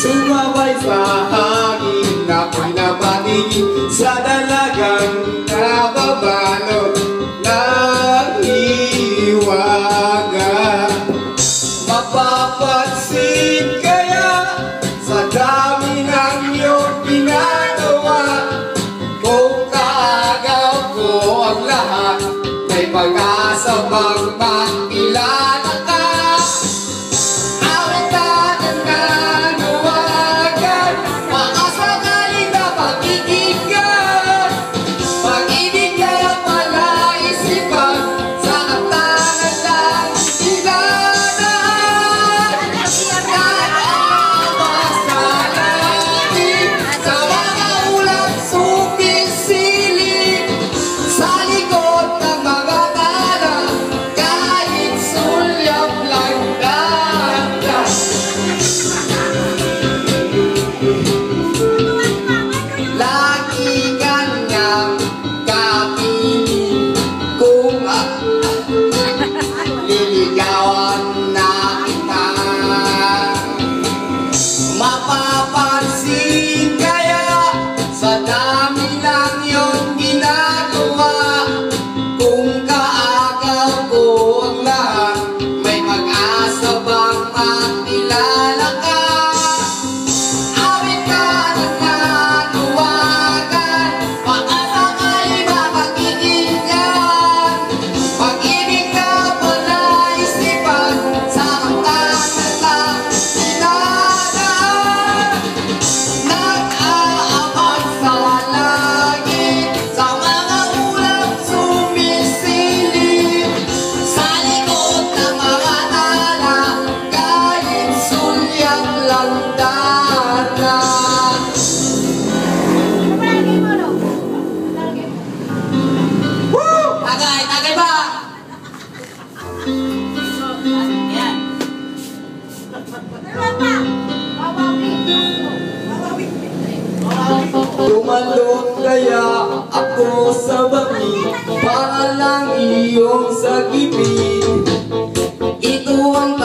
Sumabay sa hangin, ako'y napatingin sa dalagang nababalot ng hiwaga. Mapapansin kaya sa dami ng iyong ginagawa, kung kaagaw ko ang lahat, may pag-asa bang makilala ka? Awit ka ng nanuwagan, makasakali na pag-ibigyan. Pag-ibig kaya pala isipan, sa katangan lang sinanaan. Nag-aabas sa langit, sa mga ulang sumisilip, sa likod ng mga tala, kahit sulyap lang dagat. Lagi kanyang kapiling kung liligawan na kita. Mapapansin kaya sa dami ng iyong ginagawa, kung kaagaw ko ang lahat, may pag-asa bang makilala ka? Awit ka ng nanuwagan, makasakali ba pag-ibigyan? Pag-ibig ka pala isipan, sa katangan lang sinanaan. Nag-aabang sa langit, sa mga ulang sumisilip, sa likod ng mga tala, kahit sulyap lang dagat. Woo! Tagay! Tagay ba? Yan. Tumalon kaya ako sa bangin, para lang iyong sagipin. Ito ang